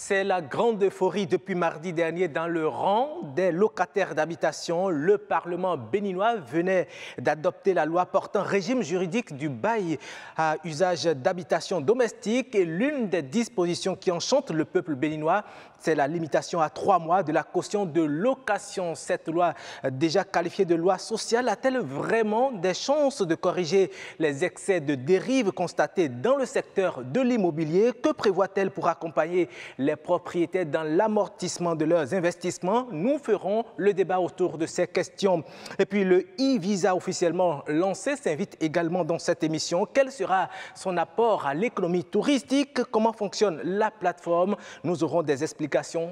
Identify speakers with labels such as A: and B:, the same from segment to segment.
A: C'est la grande euphorie depuis mardi dernier dans le rang des locataires d'habitation. Le Parlement béninois venait d'adopter la loi portant régime juridique du bail à usage d'habitation domestique. Et l'une des dispositions qui enchantent le peuple béninois, c'est la limitation à 3 mois de la caution de location. Cette loi, déjà qualifiée de loi sociale, a-t-elle vraiment des chances de corriger les excès de dérive constatés dans le secteur de l'immobilier? Que prévoit-elle pour accompagner les propriétaires dans l'amortissement de leurs investissements? Nous ferons le débat autour de ces questions. Et puis le e-visa officiellement lancé s'invite également dans cette émission. Quel sera son apport à l'économie touristique? Comment fonctionne la plateforme? Nous aurons des explications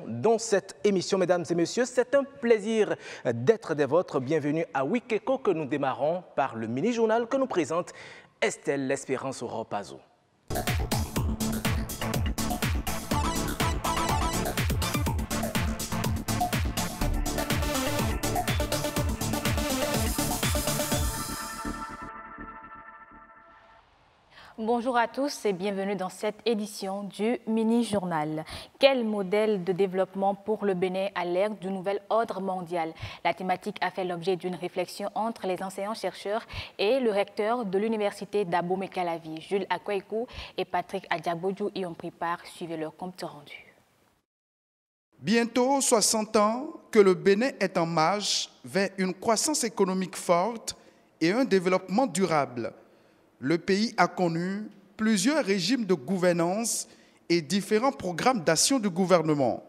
A: dans cette émission. Mesdames et messieurs, c'est un plaisir d'être des vôtres. Bienvenue à Wikeko que nous démarrons par le mini-journal que nous présente Estelle L'Espérance Oropazo.
B: Bonjour à tous et bienvenue dans cette édition du mini-journal. Quel modèle de développement pour le Bénin à l'ère du nouvel ordre mondial? La thématique a fait l'objet d'une réflexion entre les enseignants-chercheurs et le recteur de l'université d'Abomey-Calavi. Jules Akweikou et Patrick Adjabodjou y ont pris part. Suivez leur compte rendu.
C: Bientôt 60 ans que le Bénin est en marche vers une croissance économique forte et un développement durable. Le pays a connu plusieurs régimes de gouvernance et différents programmes d'action du gouvernement.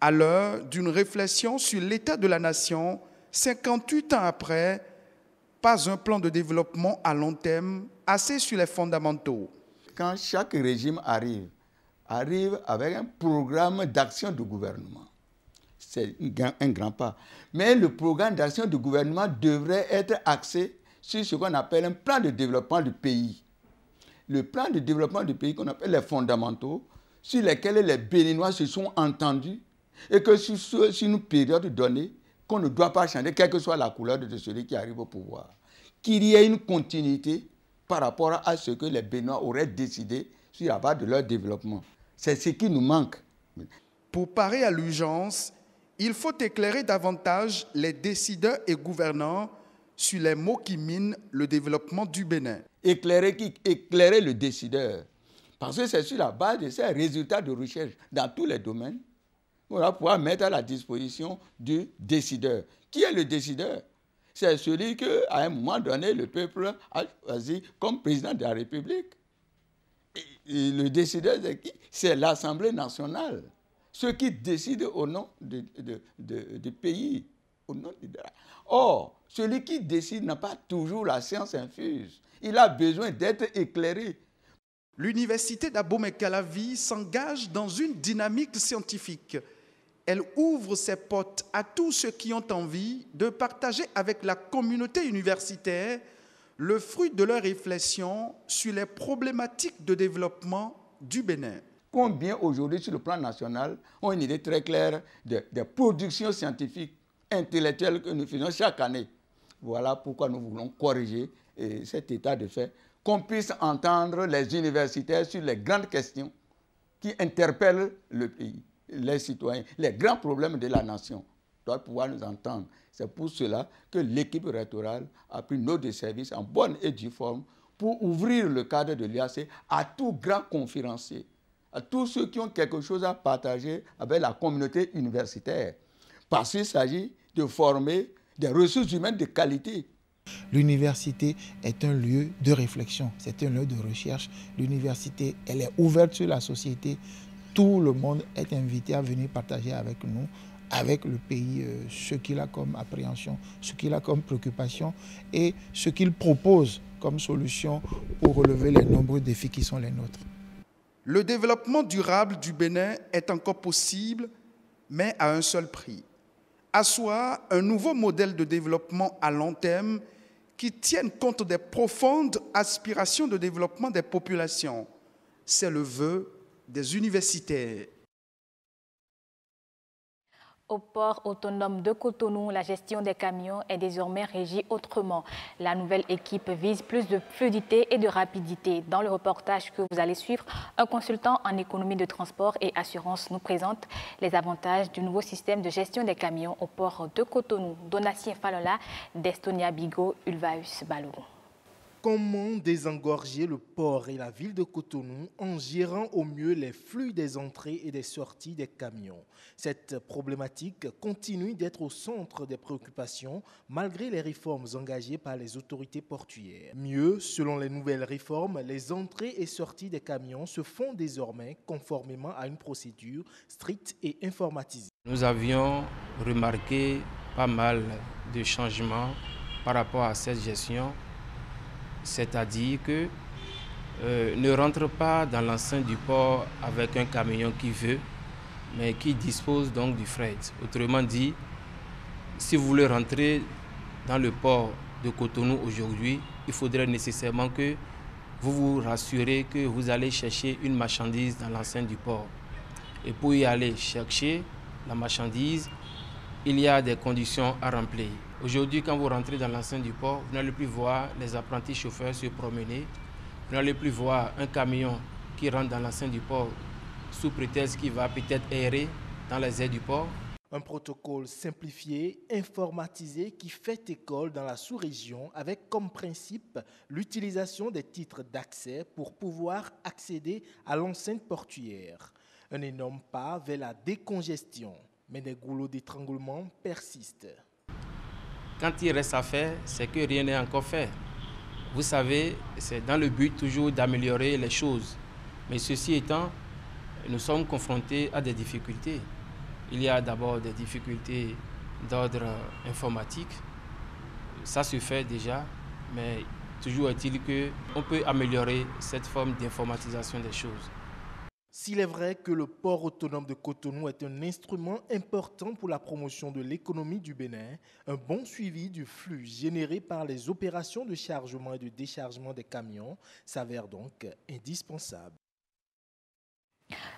C: À l'heure d'une réflexion sur l'état de la nation, 58 ans après, pas un plan de développement à long terme assis sur les fondamentaux.
D: Quand chaque régime arrive avec un programme d'action du gouvernement. C'est un grand pas. Mais le programme d'action du gouvernement devrait être axé sur ce qu'on appelle un plan de développement du pays. Le plan de développement du pays qu'on appelle les fondamentaux, sur lesquels les Béninois se sont entendus, et que sur une période donnée, qu'on ne doit pas changer, quelle que soit la couleur de celui qui arrive au pouvoir. Qu'il y ait une continuité par rapport à ce que les Béninois auraient décidé sur la base de leur développement. C'est ce qui nous manque.
C: Pour parer à l'urgence, il faut éclairer davantage les décideurs et gouvernants sur les mots qui minent le développement du Bénin.
D: Éclairer le décideur. Parce que c'est sur la base de ces résultats de recherche dans tous les domaines qu'on va pouvoir mettre à la disposition du décideur. Qui est le décideur? C'est celui qu'à un moment donné, le peuple a choisi comme président de la République. Et le décideur, c'est qui? C'est l'Assemblée nationale. Ceux qui décident au nom du pays. Or, celui qui décide n'a pas toujours la science infuse. Il a besoin d'être éclairé.
C: L'université d'Abomey-Calavi s'engage dans une dynamique scientifique. Elle ouvre ses portes à tous ceux qui ont envie de partager avec la communauté universitaire le fruit de leur réflexion sur les problématiques de développement du Bénin.
D: Combien aujourd'hui, sur le plan national, ont une idée très claire des productions scientifiques intellectuelles que nous faisons chaque année. Voilà pourquoi nous voulons corriger cet état de fait, qu'on puisse entendre les universitaires sur les grandes questions qui interpellent le pays, les citoyens, les grands problèmes de la nation. Doivent pouvoir nous entendre. C'est pour cela que l'équipe rectorale a pris note de service en bonne et due forme pour ouvrir le cadre de l'IAC à tout grand conférencier, à tous ceux qui ont quelque chose à partager avec la communauté universitaire. Parce qu'il s'agit de former des ressources humaines de qualité.
E: L'université est un lieu de réflexion, c'est un lieu de recherche. L'université, elle est ouverte sur la société. Tout le monde est invité à venir partager avec nous, avec le pays, ce qu'il a comme appréhension, ce qu'il a comme préoccupation et ce qu'il propose comme solution pour relever les nombreux défis qui sont les nôtres.
C: Le développement durable du Bénin est encore possible, mais à un seul prix. Asseoir un nouveau modèle de développement à long terme qui tienne compte des profondes aspirations de développement des populations. C'est le vœu des universitaires.
B: Au port autonome de Cotonou, la gestion des camions est désormais régie autrement. La nouvelle équipe vise plus de fluidité et de rapidité. Dans le reportage que vous allez suivre, un consultant en économie de transport et assurance nous présente les avantages du nouveau système de gestion des camions au port de Cotonou. Donatien Falola, d'Estonia Bigo, Ulvaeus Balogun.
F: Comment désengorger le port et la ville de Cotonou en gérant au mieux les flux des entrées et des sorties des camions? Cette problématique continue d'être au centre des préoccupations malgré les réformes engagées par les autorités portuaires. Mieux, selon les nouvelles réformes, les entrées et sorties des camions se font désormais conformément à une procédure stricte et informatisée.
G: Nous avions remarqué pas mal de changements par rapport à cette gestion. C'est-à-dire que ne rentre pas dans l'enceinte du port avec un camion qui veut, mais qui dispose donc du fret. Autrement dit, si vous voulez rentrer dans le port de Cotonou aujourd'hui, il faudrait nécessairement que vous vous rassurez que vous allez chercher une marchandise dans l'enceinte du port. Et pour y aller chercher la marchandise, il y a des conditions à remplir. Aujourd'hui, quand vous rentrez dans l'enceinte du port, vous n'allez plus voir les apprentis chauffeurs se promener. Vous n'allez plus voir un camion qui rentre dans l'enceinte du port sous prétexte qu'il va peut-être errer dans les airs du port.
F: Un protocole simplifié, informatisé qui fait école dans la sous-région avec comme principe l'utilisation des titres d'accès pour pouvoir accéder à l'enceinte portuaire. Un énorme pas vers la décongestion, mais des goulots d'étranglement persistent.
G: Quand il reste à faire, c'est que rien n'est encore fait. Vous savez, c'est dans le but toujours d'améliorer les choses. Mais ceci étant, nous sommes confrontés à des difficultés. Il y a d'abord des difficultés d'ordre informatique. Ça se fait déjà, mais toujours est-il qu'on peut améliorer cette forme d'informatisation des choses.
F: S'il est vrai que le port autonome de Cotonou est un instrument important pour la promotion de l'économie du Bénin, un bon suivi du flux généré par les opérations de chargement et de déchargement des camions s'avère donc indispensable.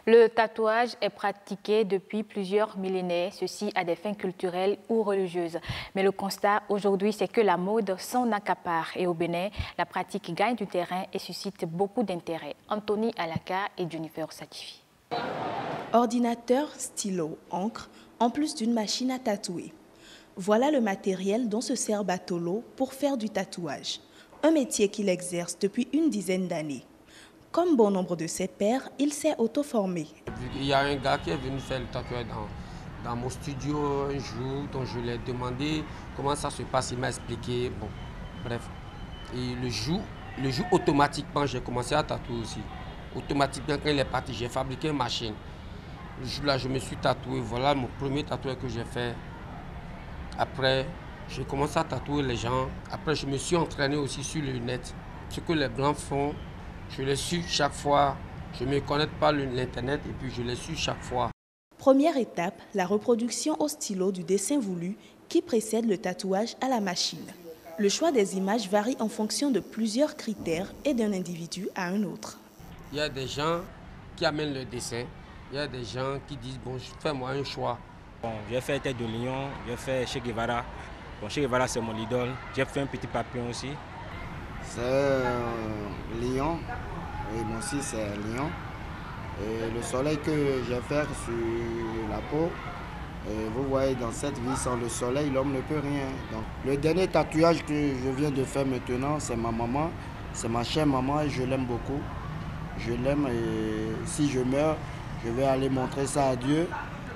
B: Le tatouage est pratiqué depuis plusieurs millénaires, ceci à des fins culturelles ou religieuses. Mais le constat aujourd'hui, c'est que la mode s'en accapare et au Bénin, la pratique gagne du terrain et suscite beaucoup d'intérêt. Anthony Alaka et Jennifer Satifi.
H: Ordinateur, stylo, encre, en plus d'une machine à tatouer. Voilà le matériel dont se sert Batolo pour faire du tatouage. Un métier qu'il exerce depuis une dizaine d'années. Comme bon nombre de ses pairs, il s'est auto-formé.
I: Il y a un gars qui est venu faire le tatouage dans mon studio un jour, dont je lui ai demandé comment ça se passe. Il m'a expliqué, bon, bref. Et le jour automatiquement, j'ai commencé à tatouer aussi. Automatiquement, quand il est parti, j'ai fabriqué une machine. Le jour là, je me suis tatoué. Voilà mon premier tatouage que j'ai fait. Après, j'ai commencé à tatouer les gens. Après, je me suis entraîné aussi sur le net. Ce que les Blancs font, je les suis chaque fois. Je ne me connecte pas l'Internet et puis je les suis chaque fois.
H: Première étape, la reproduction au stylo du dessin voulu qui précède le tatouage à la machine. Le choix des images varie en fonction de plusieurs critères et d'un individu à un autre.
I: Il y a des gens qui amènent le dessin. Il y a des gens qui disent, bon, fais-moi un choix.
J: Bon, j'ai fait Tête de Lion, j'ai fait Che Guevara. Bon, Che Guevara, c'est mon idole. J'ai fait un petit papillon aussi.
K: C'est lion, et moi aussi c'est lion. Et le soleil que j'ai fait sur la peau, et vous voyez dans cette vie sans le soleil, l'homme ne peut rien. Donc, le dernier tatouage que je viens de faire maintenant, c'est ma maman, c'est ma chère maman et je l'aime beaucoup. Je l'aime et si je meurs, je vais aller montrer ça à Dieu,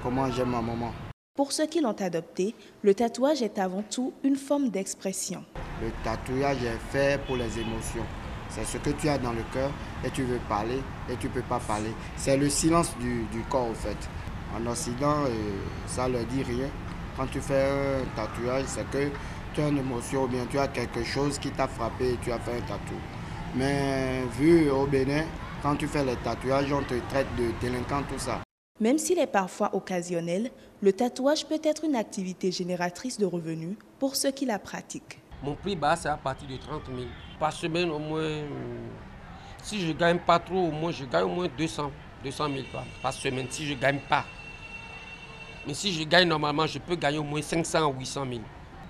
K: comment j'aime ma maman.
H: Pour ceux qui l'ont adopté, le tatouage est avant tout une forme d'expression.
K: Le tatouage est fait pour les émotions. C'est ce que tu as dans le cœur et tu veux parler et tu ne peux pas parler. C'est le silence du corps au fait. En Occident, ça ne leur dit rien. Quand tu fais un tatouage, c'est que tu as une émotion ou bien tu as quelque chose qui t'a frappé et tu as fait un tatou. Mais vu au Bénin, quand tu fais les tatouages, on te traite de délinquant, tout ça.
H: Même s'il est parfois occasionnel, le tatouage peut être une activité génératrice de revenus pour ceux qui la pratiquent.
I: Mon prix bas, c'est à partir de 30 000. Par semaine, au moins, si je ne gagne pas trop, au moins, je gagne au moins 200 000 par semaine, si je ne gagne pas. Mais si je gagne normalement, je peux gagner au moins 500 ou 800 000.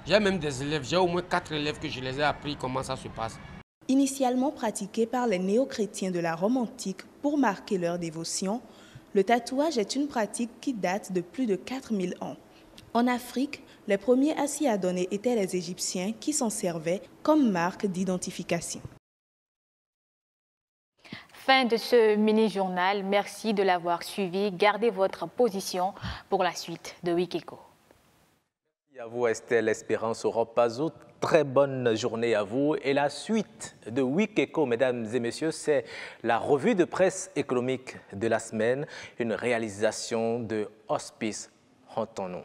I: J'ai même des élèves, j'ai au moins 4 élèves que je les ai appris comment ça se passe.
H: Initialement pratiqué par les néo-chrétiens de la Rome antique pour marquer leur dévotion, le tatouage est une pratique qui date de plus de 4000 ans. En Afrique, les premiers à s'y adonner étaient les Égyptiens qui s'en servaient comme marque d'identification.
B: Fin de ce mini-journal. Merci de l'avoir suivi. Gardez votre position pour la suite de Wikeko.
A: Merci à vous, Estelle Espérance Oropazo. Très bonne journée à vous. Et la suite de Wikeko, mesdames et messieurs, c'est la revue de presse économique de la semaine, une réalisation de Hospice Rantonou.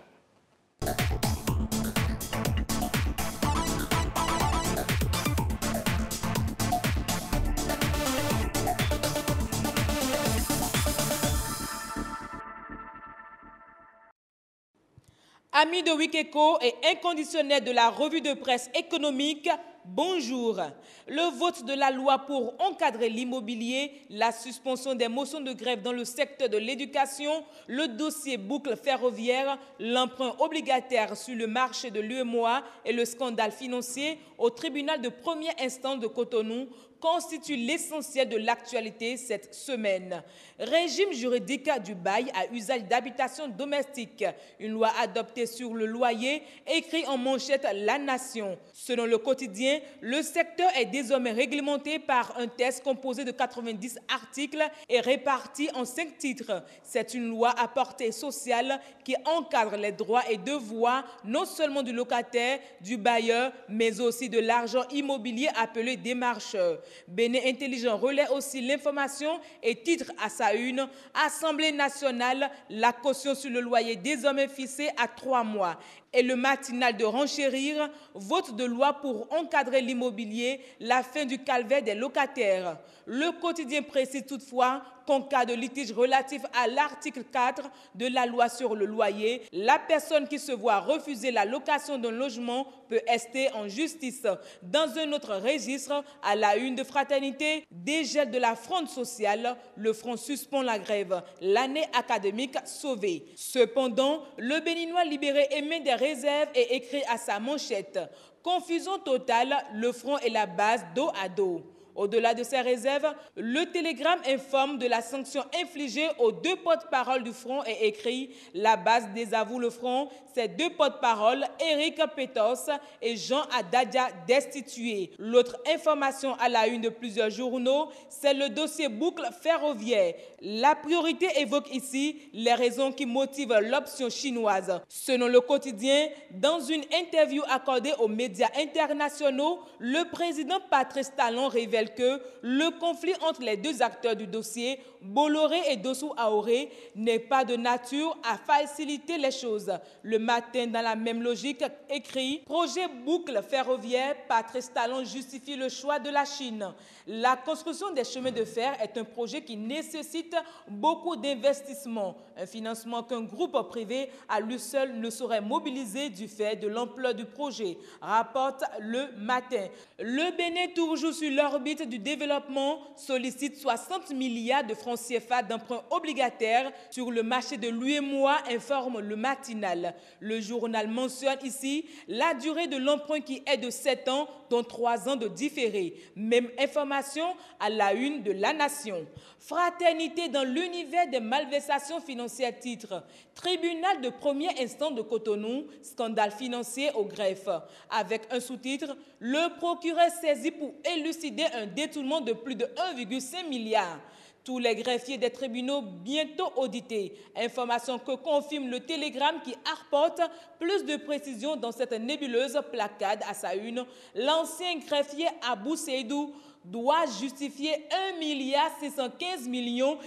L: Amis de Wikeko et inconditionnels de la revue de presse économique, bonjour. Le vote de la loi pour encadrer l'immobilier, la suspension des motions de grève dans le secteur de l'éducation, le dossier boucle ferroviaire, l'emprunt obligataire sur le marché de l'UEMOA et le scandale financier au tribunal de première instance de Cotonou constitue l'essentiel de l'actualité cette semaine. Régime juridique du bail à usage d'habitation domestique. Une loi adoptée sur le loyer, écrit en manchette La Nation. Selon le quotidien, le secteur est désormais réglementé par un texte composé de 90 articles et réparti en 5 titres. C'est une loi à portée sociale qui encadre les droits et devoirs non seulement du locataire, du bailleur, mais aussi de l'argent immobilier appelé démarcheur. Bénin Intelligent relaie aussi l'information et titre à sa une « Assemblée nationale, la caution sur le loyer désormais fixée à 3 mois ». Et le matinal de renchérir, vote de loi pour encadrer l'immobilier, la fin du calvaire des locataires. Le quotidien précise toutefois qu'en cas de litige relatif à l'article 4 de la loi sur le loyer, la personne qui se voit refuser la location d'un logement peut rester en justice. Dans un autre registre, à la une de Fraternité, dégel de la fronde sociale, le front suspend la grève. L'année académique sauvée. Cependant, le Béninois libéré émet des réserves et écrit à sa manchette « Confusion totale, le front et la base dos à dos ». Au-delà de ces réserves, le télégramme informe de la sanction infligée aux 2 porte-paroles du front et écrit « La base désavoue le front ». Ces 2 porte-paroles, Éric Pétos et Jean Adadia, destitués. L'autre information à la une de plusieurs journaux, c'est le dossier boucle ferroviaire. La priorité évoque ici les raisons qui motivent l'option chinoise. Selon le quotidien, dans une interview accordée aux médias internationaux, le président Patrice Talon révèle que le conflit entre les 2 acteurs du dossier, Bolloré et Dossou Aoré, n'est pas de nature à faciliter les choses. Le matin, dans la même logique, écrit « Projet boucle ferroviaire, Patrice Talon justifie le choix de la Chine ». La construction des chemins de fer est un projet qui nécessite beaucoup d'investissements. Un financement qu'un groupe privé à lui seul ne saurait mobiliser du fait de l'ampleur du projet, rapporte le matin. Le Bénin, toujours sur l'orbite du développement, sollicite 60 milliards de francs CFA d'emprunts obligataires sur le marché de l'UEMOA, informe le matinal. Le journal mentionne ici la durée de l'emprunt qui est de 7 ans, dont 3 ans de différé. Même information à la une de La Nation. Fraternité dans l'univers des malversations financières, titre. Tribunal de première instance de Cotonou, scandale financier au greffe. Avec un sous-titre, le procureur saisi pour élucider un détournement de plus de 1,5 milliard. Tous les greffiers des tribunaux bientôt audités. Information que confirme le télégramme qui apporte plus de précisions dans cette nébuleuse placade à sa une. L'ancien greffier Abou Seydou doit justifier 1,615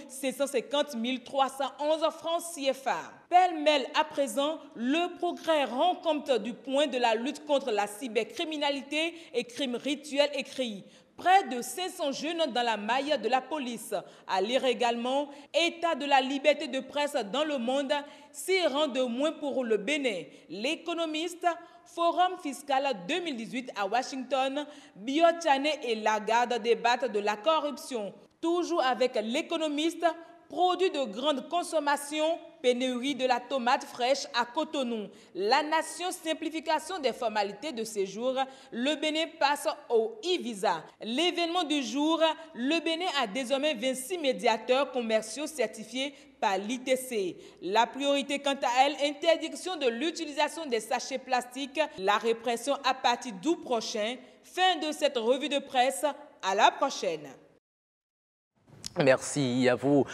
L: 750 311 francs CFA. Pêle-mêle à présent, le progrès rend compte du point de la lutte contre la cybercriminalité et crimes rituels écrits. Près de 500 jeunes dans la maille de la police. À lire également état de la liberté de presse dans le monde, 6 rangs de moins pour le Bénin. L'économiste, Forum fiscal 2018 à Washington, Biochane et Lagarde débattent de la corruption. Toujours avec l'économiste, produits de grande consommation, pénurie de la tomate fraîche à Cotonou. La nation simplification des formalités de séjour, le Bénin passe au e-visa. L'événement du jour, le Bénin a désormais 26 médiateurs commerciaux certifiés par l'ITC. La priorité quant à elle, interdiction de l'utilisation des sachets plastiques, la répression à partir d'août prochain. Fin de cette revue de presse, à la prochaine.
A: Merci à vous.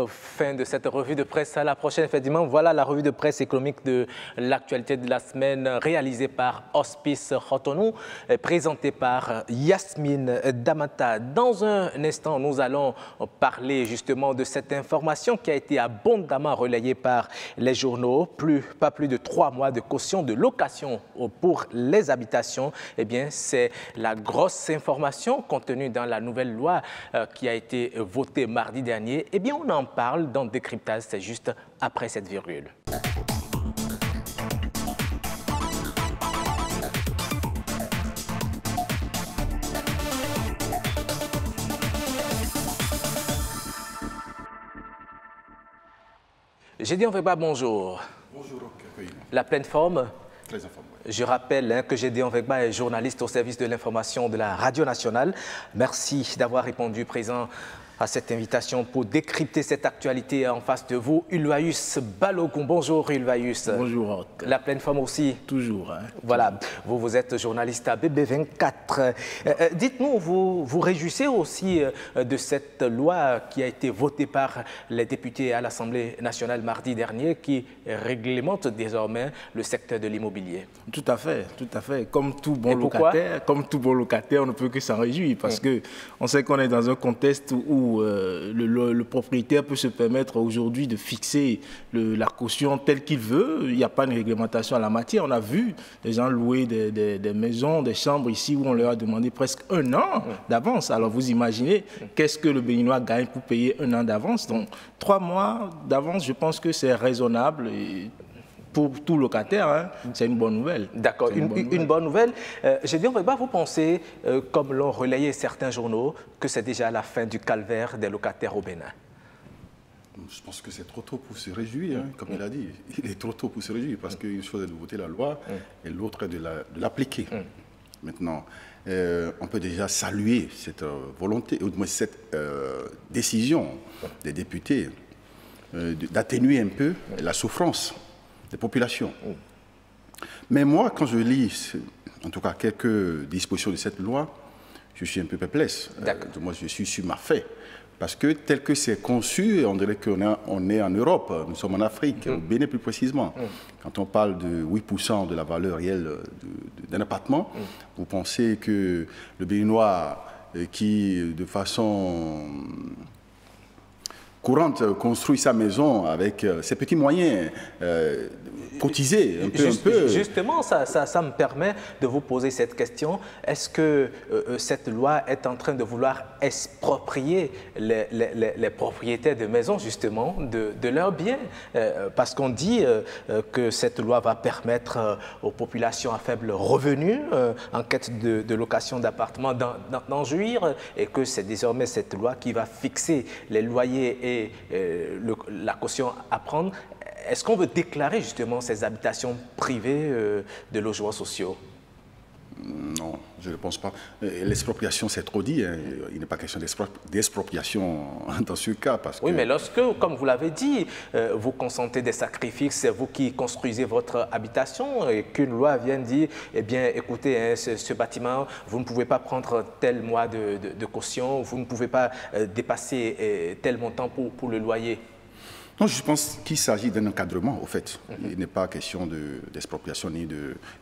A: Fin de cette revue de presse. À la prochaine. Effectivement, voilà la revue de presse économique de l'actualité de la semaine réalisée par Hospice Cotonou, présentée par Yasmine Damata. Dans un instant, nous allons parler justement de cette information qui a été abondamment relayée par les journaux. Pas plus de 3 mois de caution de location pour les habitations. Eh bien, c'est la grosse information contenue dans la nouvelle loi qui a été votée mardi dernier. Eh bien, on en parle dans Décryptage, c'est juste après cette virgule. Gédéon Vegba, bonjour.
M: Bonjour.
A: La pleine forme?
M: Très informé.
A: Je rappelle que Gédéon Vegba est journaliste au service de l'information de la Radio Nationale. Merci d'avoir répondu présent à cette invitation pour décrypter cette actualité en face de vous. Ulvaïus Balogun. Bonjour Ulvaïus.
N: Bonjour.
A: La pleine forme aussi.
N: Toujours. Hein.
A: Voilà, vous êtes journaliste à BB24. Dites-nous, vous réjouissez aussi de cette loi qui a été votée par les députés à l'Assemblée nationale mardi dernier qui réglemente désormais le secteur de l'immobilier.
N: Tout à fait, tout à fait. Comme tout bon locataire, on ne peut que s'en réjouir parce qu'on sait qu'on est dans un contexte où le propriétaire peut se permettre aujourd'hui de fixer la caution telle qu'il veut. Il n'y a pas de réglementation en la matière. On a vu des gens louer des maisons, des chambres ici où on leur a demandé presque 1 an d'avance. Alors vous imaginez qu'est-ce que le Béninois gagne pour payer 1 an d'avance. Donc 3 mois d'avance, je pense que c'est raisonnable. Et pour tout locataire, hein, c'est une bonne nouvelle.
A: D'accord, une bonne nouvelle. Gédéon Vegba, vous pensez, comme l'ont relayé certains journaux, que c'est déjà la fin du calvaire des locataires au Bénin?
M: Je pense que c'est trop tôt pour se réjouir, hein, comme il a dit. Il est trop tôt pour se réjouir parce qu'une chose est de voter la loi et l'autre est de l'appliquer. Maintenant, on peut déjà saluer cette volonté, ou moins cette décision des députés d'atténuer un peu la souffrance des populations. Mais moi, quand je lis, en tout cas, quelques dispositions de cette loi, je suis un peu perplexe. Moi, je suis sur ma faim. Parce que tel que c'est conçu, on dirait qu'on est en Europe, nous sommes en Afrique, au Bénin plus précisément. Quand on parle de 8% de la valeur réelle d'un appartement, vous pensez que le Béninois qui, de façon courante, construit sa maison avec ses petits moyens, cotiser un peu.
A: Justement, ça me permet de vous poser cette question. Est-ce que cette loi est en train de vouloir exproprier les propriétaires de maisons, justement, de leurs biens? Parce qu'on dit que cette loi va permettre aux populations à faible revenu, en quête de location d'appartements, d'en jouir, et que c'est désormais cette loi qui va fixer les loyers et la caution à prendre. Est-ce qu'on veut déclarer justement ces habitations privées de logements sociaux?
M: Non, je ne pense pas. L'expropriation, c'est trop dit. Hein. Il n'est pas question d'expropriation dans ce cas. Parce
A: oui, mais lorsque, comme vous l'avez dit, vous consentez des sacrifices, c'est vous qui construisez votre habitation et qu'une loi vienne dire, eh bien, écoutez, hein, ce bâtiment, vous ne pouvez pas prendre tel mois de caution, vous ne pouvez pas dépasser tel montant pour le loyer.
M: Non, je pense qu'il s'agit d'un encadrement, au fait. Il n'est pas question d'expropriation ni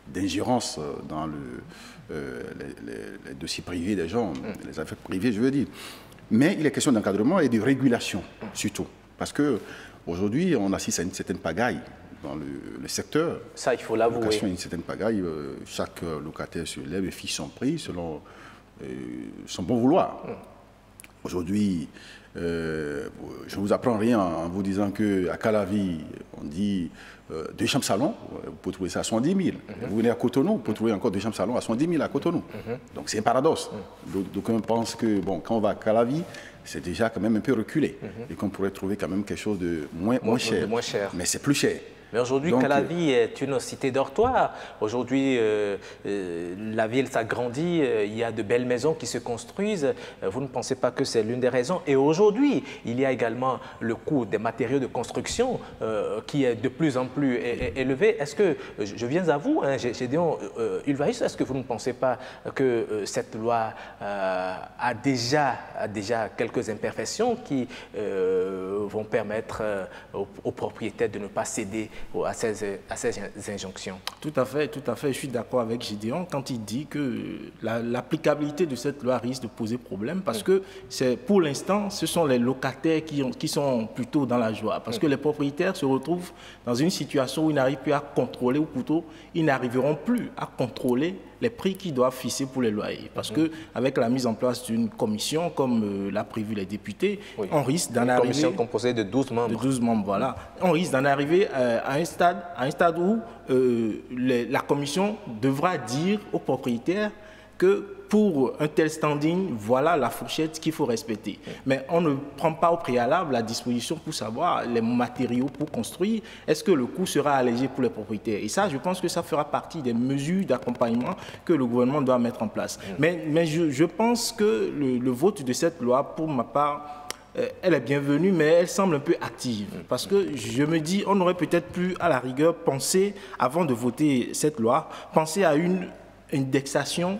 M: d'ingérence dans les dossiers privés des gens, les affaires privées, je veux dire. Mais il est question d'encadrement et de régulation, surtout. Parce qu'aujourd'hui, on assiste à une certaine pagaille dans le secteur.
A: Ça, il faut l'avouer.
M: Une certaine pagaille. Chaque locataire se lève et fixe son prix selon son bon vouloir. Aujourd'hui, je ne vous apprends rien en vous disant qu'à Calavi, on dit 2 chambres salon, vous pouvez trouver ça à 70 000. Vous venez à Cotonou, vous pouvez trouver encore 2 chambres salon à 70 000 à Cotonou. Donc c'est un paradoxe. Donc on pense que bon, quand on va à Calavi, c'est déjà quand même un peu reculé et qu'on pourrait trouver quand même quelque chose de moins cher. Mais c'est plus cher.
A: Mais aujourd'hui, Calavi est une cité dortoir. Aujourd'hui, la ville s'agrandit, il y a de belles maisons qui se construisent. Vous ne pensez pas que c'est l'une des raisons? Et aujourd'hui, il y a également le coût des matériaux de construction qui est de plus en plus élevé. Est-ce que, je viens à vous, hein, Gédéon Ulvaïus, est-ce que vous ne pensez pas que cette loi a déjà quelques imperfections qui vont permettre aux propriétaires de ne pas céder à ces injonctions?
N: Tout à fait, je suis d'accord avec Gédéon quand il dit que l'applicabilité de cette loi risque de poser problème parce que pour l'instant, ce sont les locataires qui sont plutôt dans la joie parce que les propriétaires se retrouvent dans une situation où ils n'arrivent plus à contrôler ou plutôt ils n'arriveront plus à contrôler les prix qu'ils doivent fixer pour les loyers. Parce qu'avec la mise en place d'une commission, comme l'a prévu les députés, on risque d'en arriver...
A: Une commission composée de 12 membres.
N: De 12 membres, voilà. On risque d'en arriver à un stade où la commission devra dire aux propriétaires que pour un tel standing, voilà la fourchette qu'il faut respecter. Mais on ne prend pas au préalable la disposition pour savoir les matériaux pour construire. Est-ce que le coût sera allégé pour les propriétaires? Et ça, je pense que ça fera partie des mesures d'accompagnement que le gouvernement doit mettre en place. Mais je pense que le vote de cette loi, pour ma part, elle est bienvenue, mais elle semble un peu active. Parce que je me dis, on aurait peut-être pu, à la rigueur, penser, avant de voter cette loi, penser à une indexation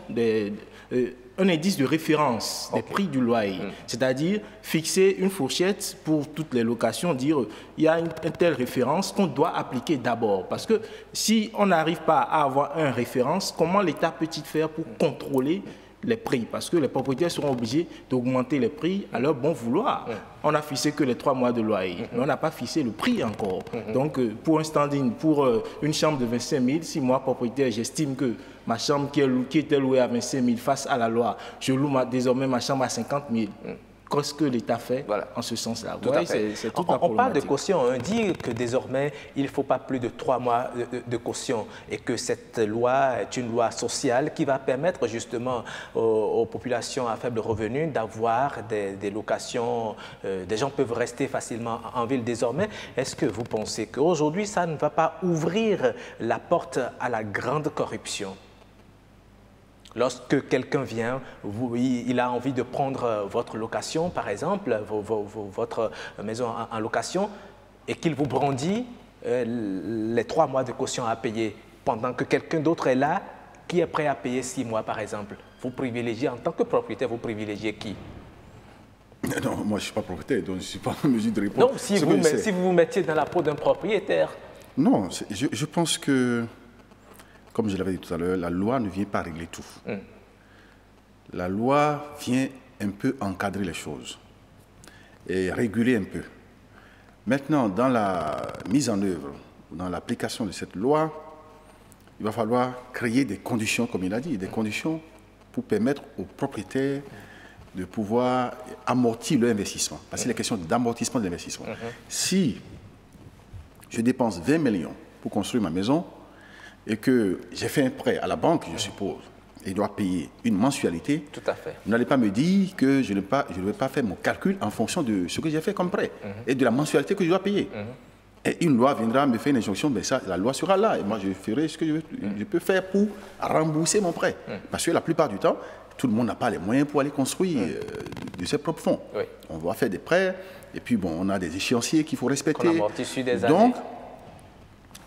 N: un indice de référence des prix du loyer, c'est-à-dire fixer une fourchette pour toutes les locations, dire il y a une telle référence qu'on doit appliquer d'abord. Parce que si on n'arrive pas à avoir une référence, comment l'État peut-il faire pour contrôler les prix? Parce que les propriétaires seront obligés d'augmenter les prix à leur bon vouloir. On n'a fixé que les 3 mois de loyer, mais on n'a pas fixé le prix encore. Donc, pour un standing, pour une chambre de 25 000, si moi, propriétaire, j'estime que ma chambre qui était louée à 25 000 face à la loi, je loue désormais ma chambre à 50 000. Qu'est-ce que l'État fait en ce sens-là?
A: On parle de caution, on dit que désormais, il ne faut pas plus de 3 mois de caution et que cette loi est une loi sociale qui va permettre justement aux populations à faible revenu d'avoir des locations. Des gens peuvent rester facilement en ville désormais. Est-ce que vous pensez qu'aujourd'hui, ça ne va pas ouvrir la porte à la grande corruption? Lorsque quelqu'un vient, il a envie de prendre votre location, par exemple, votre maison en location, et qu'il vous brandit les 3 mois de caution à payer, pendant que quelqu'un d'autre est là, qui est prêt à payer 6 mois, par exemple. Vous privilégiez, en tant que propriétaire, vous privilégiez qui?
M: Non, moi je ne suis pas propriétaire, donc je ne suis pas en mesure de répondre.
A: Non, si vous vous mettiez dans la peau d'un propriétaire.
M: Non, je pense que... Comme je l'avais dit tout à l'heure, la loi ne vient pas régler tout. La loi vient un peu encadrer les choses et réguler un peu. Maintenant, dans la mise en œuvre, dans l'application de cette loi, il va falloir créer des conditions, comme il a dit, des conditions pour permettre aux propriétaires de pouvoir amortir leur investissement. Parce qu'il y a la question d'amortissement de l'investissement. Si je dépense 20 millions pour construire ma maison, et que j'ai fait un prêt à la banque, je suppose, et je dois payer une mensualité,
A: tout à fait.
M: Vous n'allez pas me dire que je ne vais pas faire mon calcul en fonction de ce que j'ai fait comme prêt et de la mensualité que je dois payer. Et une loi viendra me faire une injonction, mais ça, la loi sera là, et moi je ferai ce que je peux faire pour rembourser mon prêt. Parce que la plupart du temps, tout le monde n'a pas les moyens pour aller construire de ses propres fonds. On va faire des prêts, et puis bon, on a des échéanciers qu'il faut respecter.
A: On amortit sur des
M: années.
A: Donc,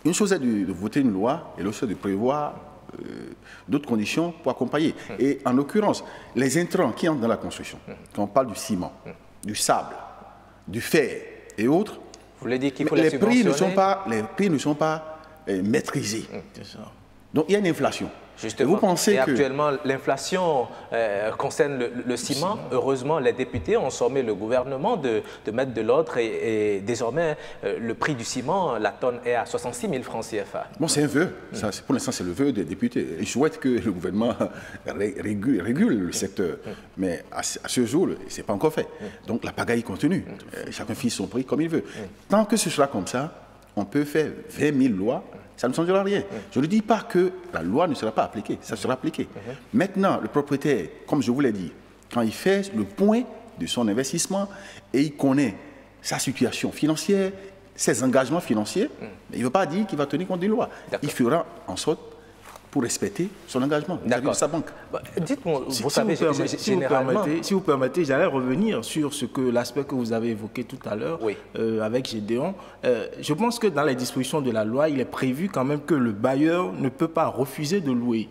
M: une chose est de voter une loi et l'autre chose est de prévoir d'autres conditions pour accompagner. Et en l'occurrence, les intrants qui entrent dans la construction, quand on parle du ciment, du sable, du fer et autres,
A: vous voulez dire qu'il faut
M: les prix ne sont pas maîtrisés. Donc il y a une inflation.
A: Justement,
M: vous pensez que...
A: actuellement, l'inflation concerne le ciment. Heureusement, les députés ont sommé le gouvernement de mettre de l'ordre et désormais, le prix du ciment, la tonne est à 66 000 francs CFA.
M: Bon, c'est un vœu. Pour l'instant, c'est le vœu des députés. Ils souhaitent que le gouvernement régule le secteur. Mais à ce jour, ce n'est pas encore fait. Donc, la pagaille continue. Chacun fixe son prix comme il veut. Tant que ce sera comme ça, on peut faire 20 000 lois. Ça ne changera rien. Je ne dis pas que la loi ne sera pas appliquée, ça sera appliqué. Maintenant, le propriétaire, comme je vous l'ai dit, quand il fait le point de son investissement et il connaît sa situation financière, ses engagements financiers, il ne veut pas dire qu'il va tenir compte des lois. Il fera en sorte pour respecter son engagement vis-à-vis de sa banque.
A: Dites-moi, vous savez, généralement...
N: Si vous permettez, j'allais revenir sur l'aspect que vous avez évoqué tout à l'heure avec Gédéon. Je pense que dans les dispositions de la loi, il est prévu quand même que le bailleur ne peut pas refuser de louer.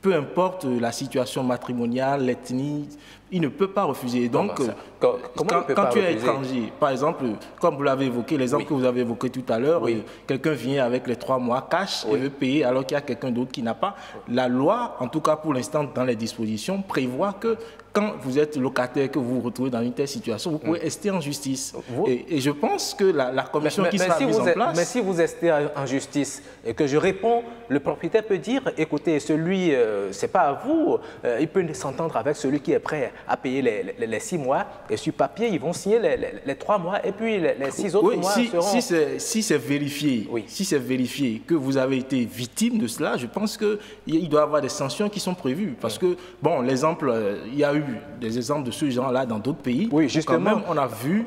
N: Peu importe la situation matrimoniale, l'ethnie, il ne peut pas refuser. Donc, quand tu es étranger, par exemple, comme vous l'avez évoqué, l'exemple que vous avez évoqué tout à l'heure, quelqu'un vient avec les 3 mois cash et veut payer alors qu'il y a quelqu'un d'autre qui n'a pas. La loi, en tout cas pour l'instant dans les dispositions, prévoit que quand vous êtes locataire, que vous vous retrouvez dans une telle situation, vous pouvez rester en justice. Et je pense que la commission qui sera mise en place...
A: Mais si vous restez en justice et que je réponds, le propriétaire peut dire, écoutez, celui, c'est pas à vous, il peut s'entendre avec celui qui est prêt à payer les 6 mois et sur papier, ils vont signer les 3 mois et puis les 6 autres mois seront...
N: Si c'est vérifié que vous avez été victime de cela, je pense qu'il doit y avoir des sanctions qui sont prévues. Parce que, bon, l'exemple, il y a eu des exemples de ce genre-là dans d'autres pays.
A: Oui, justement.
N: Quand même, on a vu...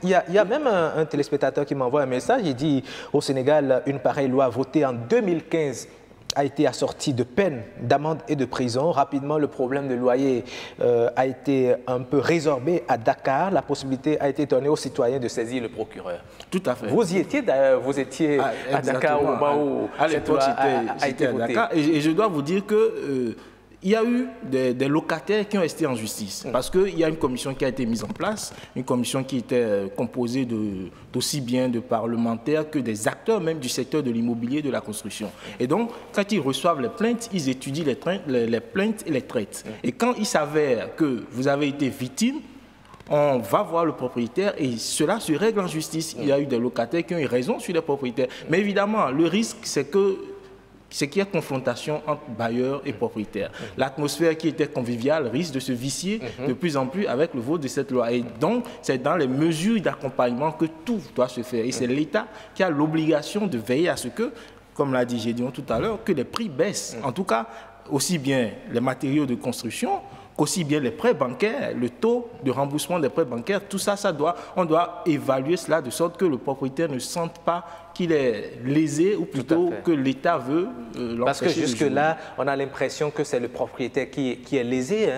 A: Il y a même un téléspectateur qui m'envoie un message, il dit au Sénégal, une pareille loi votée en 2015 a été assortie de peines, d'amende et de prison. Rapidement, le problème de loyer a été un peu résorbé à Dakar. La possibilité a été donnée aux citoyens de saisir le procureur.
N: Tout à fait.
A: Vous y étiez d'ailleurs, vous étiez à Dakar au moment où cette loi a été votée.
N: Et je dois vous dire que... il y a eu des locataires qui ont resté en justice parce qu'il y a une commission qui a été mise en place, une commission qui était composée d'aussi bien de parlementaires que des acteurs même du secteur de l'immobilier, de la construction. Et donc, quand ils reçoivent les plaintes, ils étudient les plaintes et les traitent. Et quand il s'avère que vous avez été victime, on va voir le propriétaire et cela se règle en justice. Il y a eu des locataires qui ont eu raison sur les propriétaires. Mais évidemment, le risque, c'est qu'il y a confrontation entre bailleurs et propriétaires. L'atmosphère qui était conviviale risque de se vicier de plus en plus avec le vote de cette loi. Et donc, c'est dans les mesures d'accompagnement que tout doit se faire. Et c'est l'État qui a l'obligation de veiller à ce que, comme l'a dit Gédéon tout à l'heure, que les prix baissent. En tout cas, aussi bien les matériaux de construction, qu'aussi bien les prêts bancaires, le taux de remboursement des prêts bancaires, tout ça, on doit évaluer cela de sorte que le propriétaire ne sente pas qu'il est lésé ou plutôt que l'État veut l'empêcher.
A: Parce que jusque-là, on a l'impression que c'est le propriétaire qui est lésé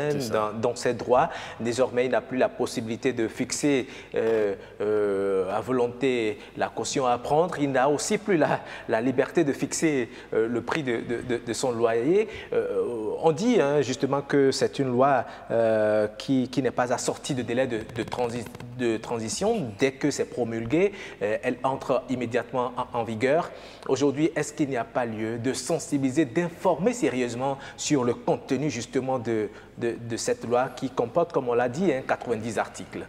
A: dans ses droits. Désormais, il n'a plus la possibilité de fixer à volonté la caution à prendre. Il n'a aussi plus la liberté de fixer le prix de son loyer. On dit justement que c'est une loi qui n'est pas assortie de délai de transition. Dès que c'est promulgué, elle entre immédiatement en vigueur. Aujourd'hui, est-ce qu'il n'y a pas lieu de sensibiliser, d'informer sérieusement sur le contenu justement de cette loi qui comporte, comme on l'a dit, 90 articles?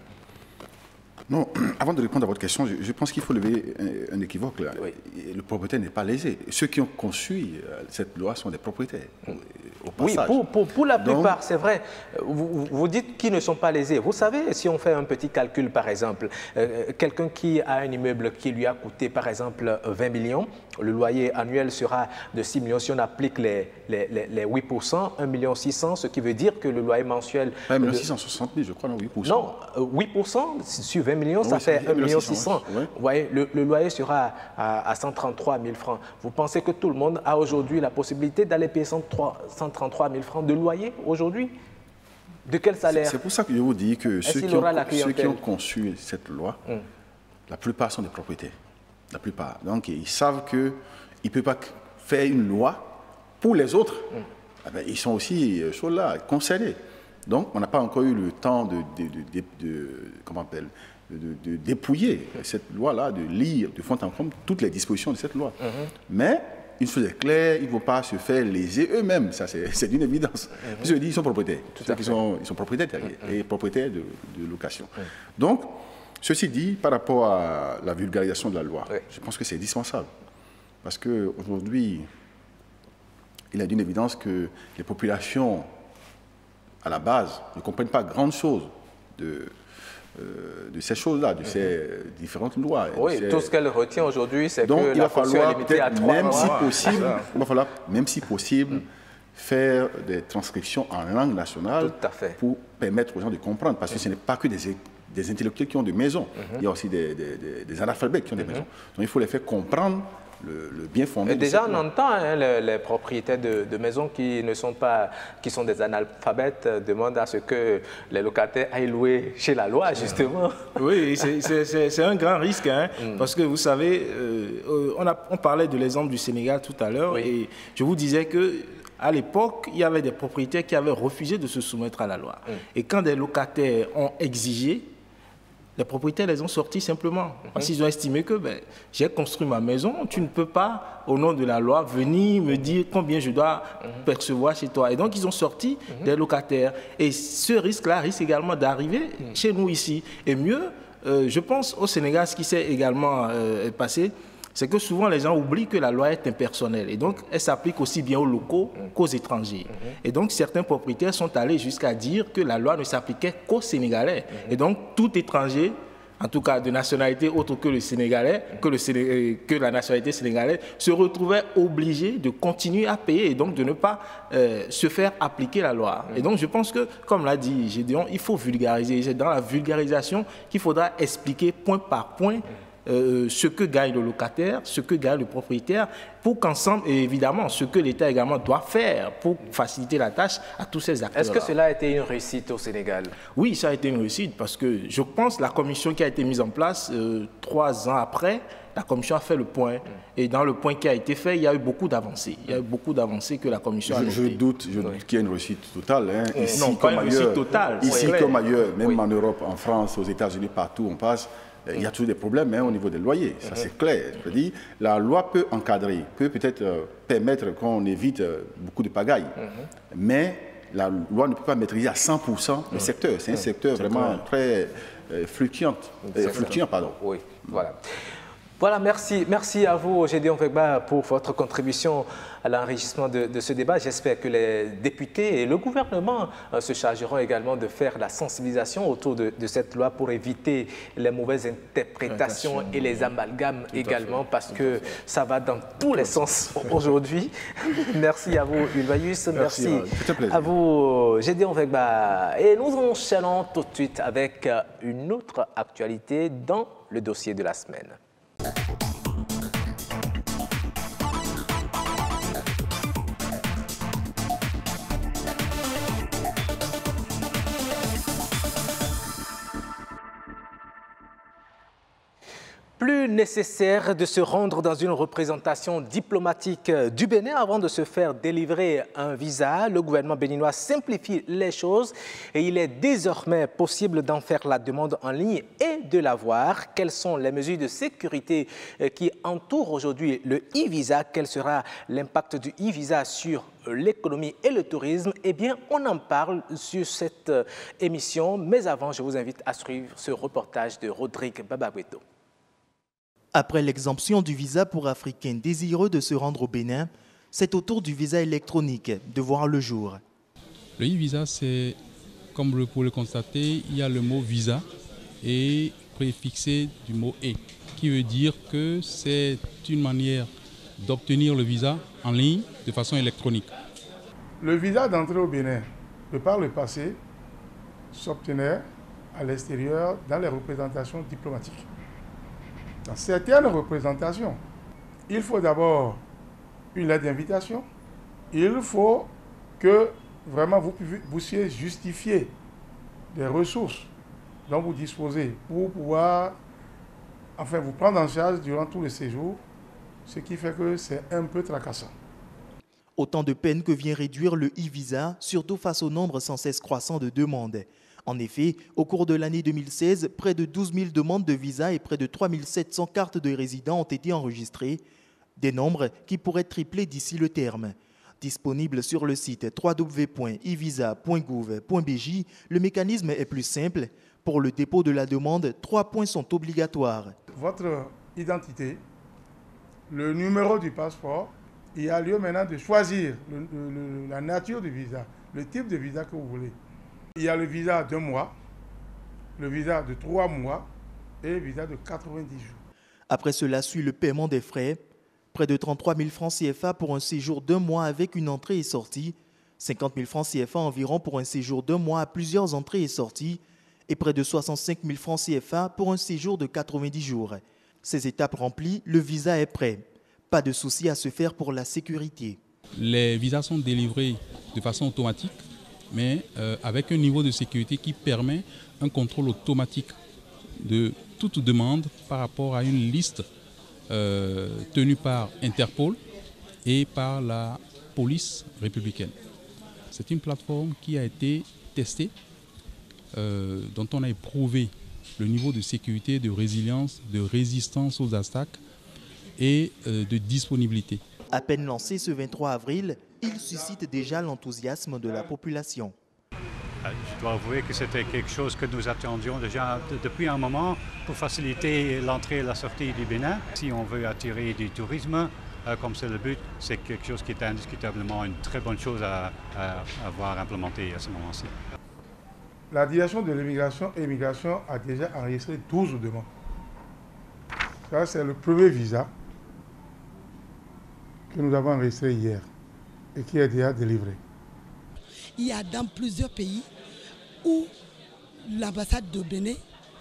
M: Non, avant de répondre à votre question, je pense qu'il faut lever un équivoque là. Le propriétaire n'est pas lésé. Ceux qui ont conçu cette loi sont des propriétaires.
A: Oui, pour la plupart, c'est vrai. Vous dites qu'ils ne sont pas lésés. Vous savez, si on fait un petit calcul, par exemple, quelqu'un qui a un immeuble qui lui a coûté, par exemple, 20 millions, le loyer annuel sera de 6 millions. Si on applique les 8%, 1 600 000, ce qui veut dire que le loyer mensuel...
M: 1 660 000, je crois, non, 8%.
A: Non, 8% sur 20 millions, ça fait 1 600 000. Vous voyez, le loyer sera à 133 000 francs. Vous pensez que tout le monde a aujourd'hui la possibilité d'aller payer 133 000 francs de loyer aujourd'hui? De quel salaire?
M: C'est pour ça que je vous dis que ceux qui ont conçu cette loi, la plupart sont des propriétaires. La plupart. Donc, ils savent qu'ils ne peuvent pas faire une loi pour les autres. Eh bien, ils sont aussi là, concernés. Donc, on n'a pas encore eu le temps de dépouiller cette loi-là, de lire de fond en comble toutes les dispositions de cette loi. Mais une chose est claire, ils ne vont pas se faire léser eux-mêmes, ça c'est une évidence. Je dis, ils sont propriétaires, ils sont propriétaires et propriétaires de location. Donc, ceci dit, par rapport à la vulgarisation de la loi, je pense que c'est indispensable. Parce qu'aujourd'hui, il est d'une évidence que les populations, à la base, ne comprennent pas grand-chose de ces choses-là, de ces différentes lois.
A: Oui, tout ce qu'elle retient aujourd'hui, c'est que
M: la
A: fonction est limitée à 3 mois.
M: Il va falloir, même si possible, faire des transcriptions en langue nationale pour permettre aux gens de comprendre, parce que ce n'est pas que des intellectuels qui ont des maisons, il y a aussi des analphabètes qui ont des maisons. Donc il faut les faire comprendre le bien fondé.
A: Et déjà, on entend les propriétaires de maisons qui sont des analphabètes demandent à ce que les locataires aillent louer chez la loi, justement.
N: Oui, c'est un grand risque, hein, parce que vous savez, on parlait de l'exemple du Sénégal tout à l'heure, et je vous disais que à l'époque, il y avait des propriétaires qui avaient refusé de se soumettre à la loi. Et quand des locataires ont exigé, les propriétaires les ont sortis simplement. Parce qu'ils ont estimé que j'ai construit ma maison, tu ne peux pas, au nom de la loi, venir me dire combien je dois percevoir chez toi. Et donc, ils ont sorti des locataires. Et ce risque-là risque également d'arriver chez nous ici. Et mieux, je pense au Sénégal, ce qui s'est également passé, c'est que souvent les gens oublient que la loi est impersonnelle et donc elle s'applique aussi bien aux locaux qu'aux étrangers. Et donc certains propriétaires sont allés jusqu'à dire que la loi ne s'appliquait qu'aux Sénégalais. Et donc tout étranger, en tout cas de nationalité autre que le Sénégalais, que la nationalité sénégalaise, se retrouvait obligé de continuer à payer et donc de ne pas se faire appliquer la loi. Et donc je pense que, comme l'a dit Gédéon, il faut vulgariser. C'est dans la vulgarisation qu'il faudra expliquer point par point ce que gagne le locataire, ce que gagne le propriétaire, pour qu'ensemble, et évidemment, ce que l'État également doit faire pour faciliter la tâche à tous ces acteurs.
A: Est-ce que cela a été une réussite au Sénégal?
N: Oui, ça a été une réussite parce que je pense que la commission qui a été mise en place 3 ans après, la commission a fait le point. Et dans le point qui a été fait, il y a eu beaucoup d'avancées. Il y a eu beaucoup d'avancées que la commission a notées.
M: Je doute qu'il y ait une réussite totale. Hein. Ici,
N: non, pas une réussite totale.
M: Ici comme ailleurs, même en Europe, en France, aux États-Unis, partout, on passe. Il y a toujours des problèmes au niveau des loyers, ça c'est clair. Je dis, la loi peut encadrer, peut peut-être permettre qu'on évite beaucoup de pagailles, mais la loi ne peut pas maîtriser à 100% le secteur. C'est un secteur vraiment très fluctuant.
A: Oui, voilà. Voilà, merci à vous, Gédéon Vegba, pour votre contribution à l'enrichissement de ce débat. J'espère que les députés et le gouvernement se chargeront également de faire la sensibilisation autour de cette loi pour éviter les mauvaises interprétations et les amalgames également, parce que ça va dans tous les sens aujourd'hui. Merci à vous, Ulvaeus. Merci à vous, Gédéon Vegba. Et nous enchaînons tout de suite avec une autre actualité dans le dossier de la semaine. Plus nécessaire de se rendre dans une représentation diplomatique du Bénin avant de se faire délivrer un visa. Le gouvernement béninois simplifie les choses et il est désormais possible d'en faire la demande en ligne et de l'avoir. Quelles sont les mesures de sécurité qui entourent aujourd'hui le e-visa? Quel sera l'impact du e-visa sur l'économie et le tourisme? Eh bien, on en parle sur cette émission. Mais avant, je vous invite à suivre ce reportage de Rodrigue Babagweto.
F: Après l'exemption du visa pour Africains désireux de se rendre au Bénin, c'est au tour du visa électronique de voir le jour.
O: Le e-visa, c'est, comme vous pouvez le constater, il y a le mot visa et préfixé du mot « et », qui veut dire que c'est une manière d'obtenir le visa en ligne de façon électronique.
P: Le visa d'entrée au Bénin, de par le passé, s'obtenait à l'extérieur dans les représentations diplomatiques. Dans certaines représentations, il faut d'abord une lettre d'invitation. Il faut que vraiment vous puissiez justifier des ressources dont vous disposez pour pouvoir vous prendre en charge durant tout le séjour, ce qui fait que c'est un peu tracassant.
F: Autant de peine que vient réduire le e-visa, surtout face au nombre sans cesse croissant de demandes. En effet, au cours de l'année 2016, près de 12 000 demandes de visa et près de 3 700 cartes de résidents ont été enregistrées, Des nombres qui pourraient tripler d'ici le terme. Disponible sur le site www.ivisa.gouv.bj, le mécanisme est plus simple. Pour le dépôt de la demande, 3 points sont obligatoires.
P: Votre identité, le numéro du passeport, il y a lieu maintenant de choisir la nature du visa, le type de visa que vous voulez. Il y a le visa d'1 mois, le visa de 3 mois et le visa de 90 jours.
F: Après cela suit le paiement des frais. Près de 33 000 francs CFA pour un séjour d'1 mois avec une entrée et sortie. 50 000 francs CFA environ pour un séjour d'1 mois à plusieurs entrées et sorties. Et près de 65 000 francs CFA pour un séjour de 90 jours. Ces étapes remplies, le visa est prêt. Pas de souci à se faire pour la sécurité.
O: Les visas sont délivrés de façon automatique, mais avec un niveau de sécurité qui permet un contrôle automatique de toute demande par rapport à une liste tenue par Interpol et par la police républicaine. C'est une plateforme qui a été testée, dont on a éprouvé le niveau de sécurité, de résilience, de résistance aux attaques et de disponibilité.
F: À peine lancé ce 23 avril, il suscite déjà l'enthousiasme de la population.
Q: Je dois avouer que c'était quelque chose que nous attendions déjà depuis un moment pour faciliter l'entrée et la sortie du Bénin. Si on veut attirer du tourisme, comme c'est le but, c'est quelque chose qui est indiscutablement une très bonne chose à avoir implémenté à ce moment-ci.
P: La direction de l'immigration et l'immigration a déjà enregistré 12 demandes. Ça, c'est le premier visa que nous avons enregistré hier et qui est déjà délivré.
R: Il y a dans plusieurs pays où l'ambassade de Bénin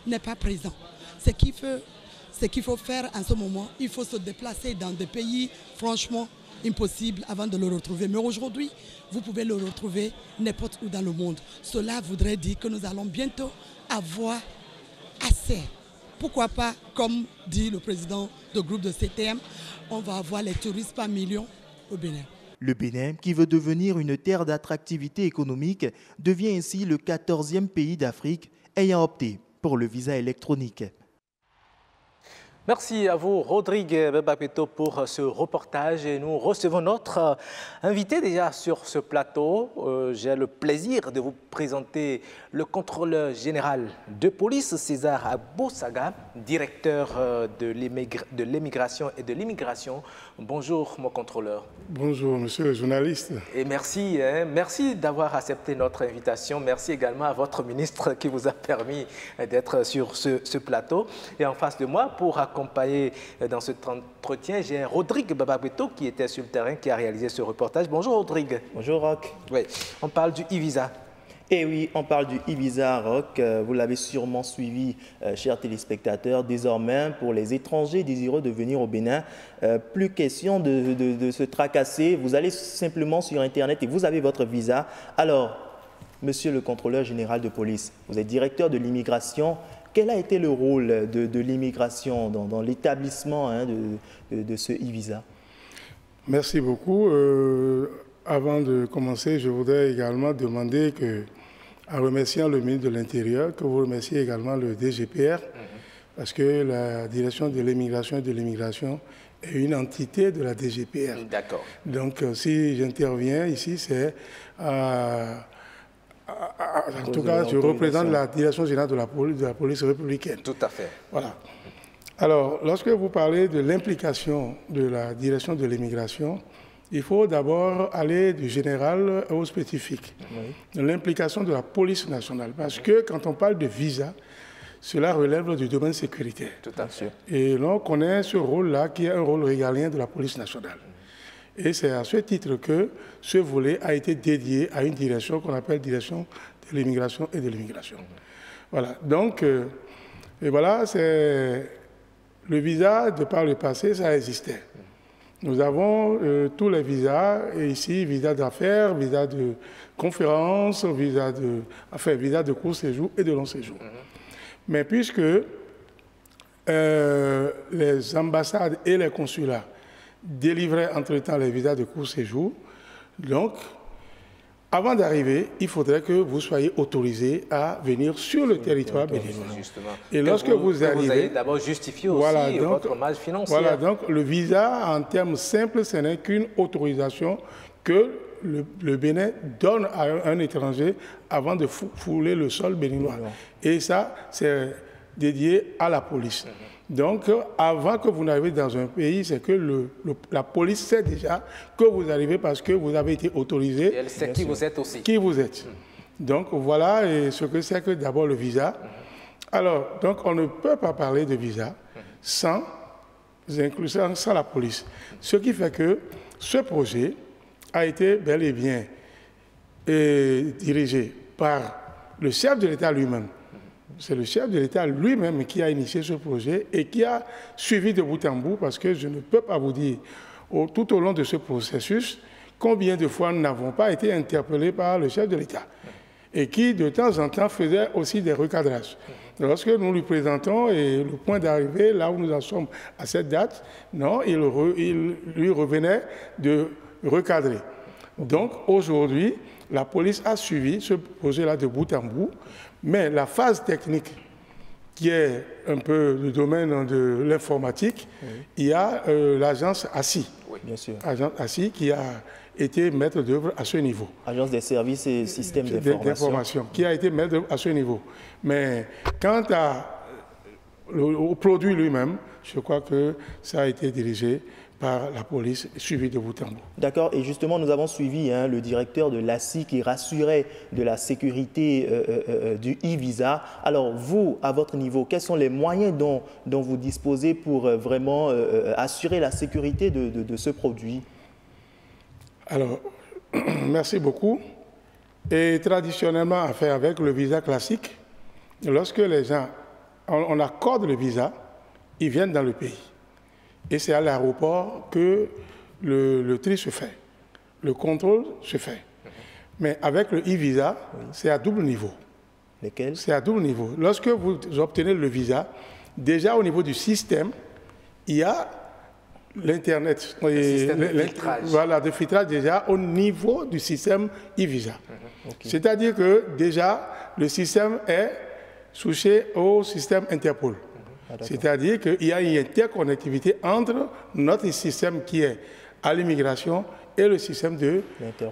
R: n'est pas présente. Ce qu'il faut faire en ce moment, il faut se déplacer dans des pays franchement impossibles avant de le retrouver. Mais aujourd'hui, vous pouvez le retrouver n'importe où dans le monde. Cela voudrait dire que nous allons bientôt avoir assez. Pourquoi pas, comme dit le président du groupe de CTM, on va avoir les touristes par millions au Bénin.
F: Le Bénin, qui veut devenir une terre d'attractivité économique, devient ainsi le 14e pays d'Afrique ayant opté pour le visa électronique.
A: Merci à vous, Rodrigue Bebapeto, pour ce reportage. Et nous recevons notre invité déjà sur ce plateau. J'ai le plaisir de vous présenter le contrôleur général de police, César Abossaga, directeur de l'émigration et de l'immigration. Bonjour, mon contrôleur.
P: Bonjour, monsieur le journaliste.
A: Et merci, merci d'avoir accepté notre invitation. Merci également à votre ministre qui vous a permis d'être sur ce plateau. Et en face de moi, pour accompagner dans cet entretien, j'ai Rodrigue Bebapeto qui était sur le terrain, qui a réalisé ce reportage. Bonjour Rodrigue.
S: Bonjour Roch.
A: Oui, on parle du e-visa.
S: Eh oui, on parle du e-visa, Roch. Vous l'avez sûrement suivi, chers téléspectateurs. Désormais, pour les étrangers désireux de venir au Bénin, plus question de se tracasser. Vous allez simplement sur Internet et vous avez votre visa. Alors, monsieur le contrôleur général de police, vous êtes directeur de l'immigration. Quel a été le rôle de l'immigration dans l'établissement de ce e-visa?
P: Merci beaucoup. Avant de commencer, je voudrais également demander en remerciant le ministre de l'Intérieur, que vous remerciez également le DGPR, parce que la direction de l'immigration et de l'immigration est une entité de la DGPR.
A: D'accord.
P: Donc, si j'interviens ici, c'est en tout cas, je représente la direction générale de la police républicaine.
A: Tout à fait.
P: Voilà. Alors, lorsque vous parlez de l'implication de la direction de l'immigration, il faut d'abord aller du général au spécifique. Oui. L'implication de la police nationale. Parce que quand on parle de visa, cela relève du domaine sécuritaire.
A: Tout à fait.
P: Et l'on connaît ce rôle-là qui est un rôle régalien de la police nationale. Et c'est à ce titre que ce volet a été dédié à une direction qu'on appelle direction de l'immigration et de l'immigration. Voilà. Donc, et voilà, c'est le visa, de par le passé, ça existait. Nous avons tous les visas, et ici, visa d'affaires, visa de conférence, visa de court séjour et de long séjour. Mais puisque les ambassades et les consulats délivraient entre-temps les visas de court séjour, donc, Avant d'arriver, il faudrait que vous soyez autorisé à venir sur le territoire béninois. Et lorsque vous arrivez...
A: Vous allez d'abord justifier aussi votre marge financière.
P: Voilà, donc le visa, en termes simples, ce n'est qu'une autorisation que le Bénin donne à un étranger avant de fouler le sol béninois. Et ça, c'est dédié à la police. Donc, avant que vous n'arriviez dans un pays, c'est que la police sait déjà que vous arrivez parce que vous avez été autorisé.
A: Et elle sait qui vous êtes aussi.
P: Qui vous êtes. Donc, voilà ce que c'est que d'abord le visa. Alors, donc, on ne peut pas parler de visa sans la police. Ce qui fait que ce projet a été bel et bien dirigé par le chef de l'État lui-même. C'est le chef de l'État lui-même qui a initié ce projet et qui a suivi de bout en bout, parce que je ne peux pas vous dire, tout au long de ce processus, combien de fois nous n'avons pas été interpellés par le chef de l'État et qui, de temps en temps, faisait aussi des recadrages. Lorsque nous lui présentons et le point d'arrivée, là où nous en sommes à cette date, non, il lui revenait de recadrer. Donc, aujourd'hui, la police a suivi ce projet-là de bout en bout. Mais la phase technique, qui est un peu le domaine de l'informatique, il y a l'agence ASSI.
S: Oui, bien sûr.
P: Agence ASSI qui a été maître d'œuvre à ce niveau.
S: Agence des services et systèmes
P: d'information. Qui a été maître d'œuvre à ce niveau. Mais quant au produit lui-même, je crois que ça a été dirigé par la police, suivi de bout en bout.
S: D'accord, et justement, nous avons suivi le directeur de l'ASSI qui rassurait de la sécurité du e-visa. Alors, vous, à votre niveau, quels sont les moyens dont vous disposez pour vraiment assurer la sécurité de ce produit?
P: Alors, merci beaucoup. Et traditionnellement, avec le visa classique, lorsque les gens, on accorde le visa, ils viennent dans le pays. Et c'est à l'aéroport que le tri se fait, le contrôle se fait. Mais avec le e-visa, c'est à double niveau.
S: Lesquels?
P: C'est à double niveau. Lorsque vous obtenez le visa, déjà au niveau du système, il y a l'Internet. Voilà, de filtrage déjà au niveau du système e-visa. C'est-à-dire que déjà, le système est souché au système Interpol. C'est-à-dire qu'il y a une interconnectivité entre notre système qui est à l'immigration et le système de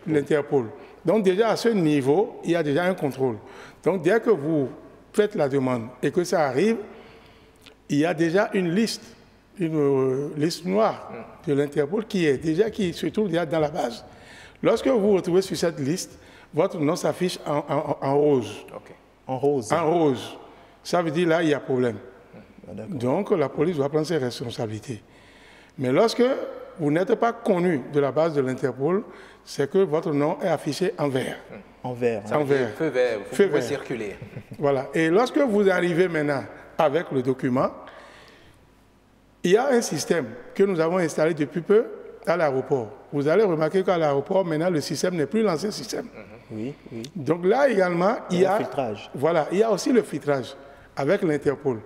P: l'Interpol. Donc déjà à ce niveau, il y a déjà un contrôle. Donc dès que vous faites la demande et que ça arrive, il y a déjà une liste noire de l'Interpol qui se trouve déjà dans la base. Lorsque vous vous retrouvez sur cette liste, votre nom s'affiche en rose.
S: En rose.
P: En rose. Ça veut dire là, il y a problème. Donc, la police doit prendre ses responsabilités. Mais lorsque vous n'êtes pas connu de la base de l'Interpol, c'est que votre nom est affiché en vert.
S: En vert.
P: En vert.
A: Feu vert, vous pouvez circuler.
P: Voilà. Et lorsque vous arrivez maintenant avec le document, il y a un système que nous avons installé depuis peu à l'aéroport. Vous allez remarquer qu'à l'aéroport, maintenant, le système n'est plus l'ancien système.
S: Oui, oui.
P: Donc là également, il y a
S: le filtrage.
P: Voilà, il y a aussi le filtrage avec l'Interpol.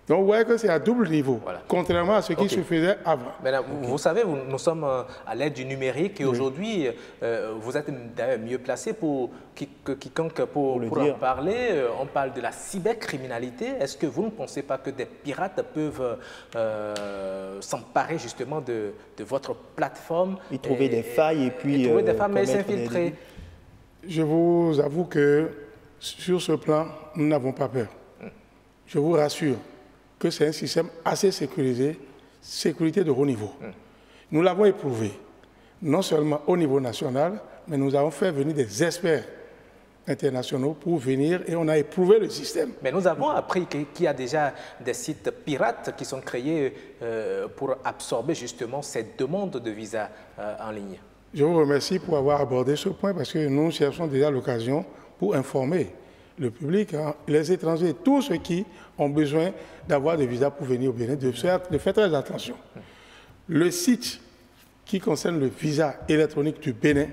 P: Donc vous voyez que c'est à double niveau, contrairement à ce qui se faisait avant.
A: Maintenant, vous savez, nous sommes à l'ère du numérique et aujourd'hui, vous êtes d'ailleurs mieux placé pour quiconque pour en parler. On parle de la cybercriminalité. Est-ce que vous ne pensez pas que des pirates peuvent s'emparer justement de votre plateforme
S: y trouver des failles et puis
A: s'infiltrer?
P: Je vous avoue que sur ce plan, nous n'avons pas peur. Je vous rassure que c'est un système assez sécurisé, sécurité de haut niveau. Nous l'avons éprouvé, non seulement au niveau national, mais nous avons fait venir des experts internationaux pour venir et on a éprouvé le système.
A: Mais nous avons appris qu'il y a déjà des sites pirates qui sont créés pour absorber justement ces demandes de visa en ligne.
P: Je vous remercie pour avoir abordé ce point parce que nous cherchons déjà l'occasion pour informer le public, les étrangers, tous ceux qui ont besoin d'avoir des visas pour venir au Bénin, de faire très attention. Le site qui concerne le visa électronique du Bénin,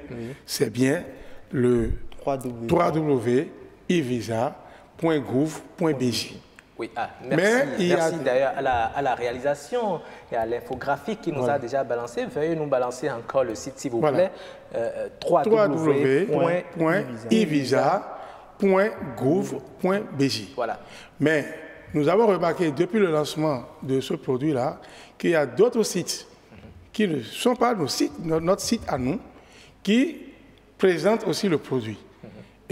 P: c'est bien le www.evisa.gouv.bj.
A: Oui, merci d'ailleurs à la réalisation et à l'infographie qui nous a déjà balancé. Veuillez nous balancer encore le site, s'il vous plaît.
P: www.ivisa.gouv.bj.
A: Voilà.
P: Mais nous avons remarqué depuis le lancement de ce produit-là qu'il y a d'autres sites qui ne sont pas notre site à nous, qui présentent aussi le produit.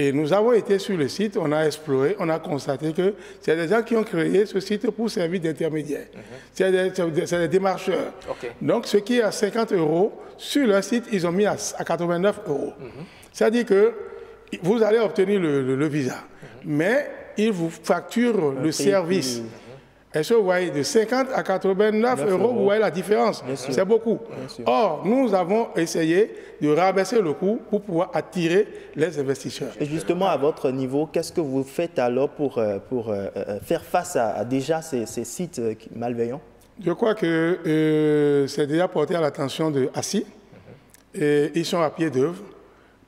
P: Et nous avons été sur le site, on a exploré, on a constaté que c'est des gens qui ont créé ce site pour servir d'intermédiaire. C'est des démarcheurs. Donc, ce qui est à 50 €, sur leur site, ils ont mis à 89 €. C'est-à-dire que vous allez obtenir le visa, mais ils vous facturent le service. Est-ce que vous voyez, de 50 à 89 €, vous voyez la différence? C'est beaucoup. Or, nous avons essayé de rabaisser le coût pour pouvoir attirer les investisseurs.
S: Et justement, à votre niveau, qu'est-ce que vous faites alors pour faire face à déjà ces sites malveillants?
P: Je crois que c'est déjà porté à l'attention de ASSI. Et ils sont à pied d'œuvre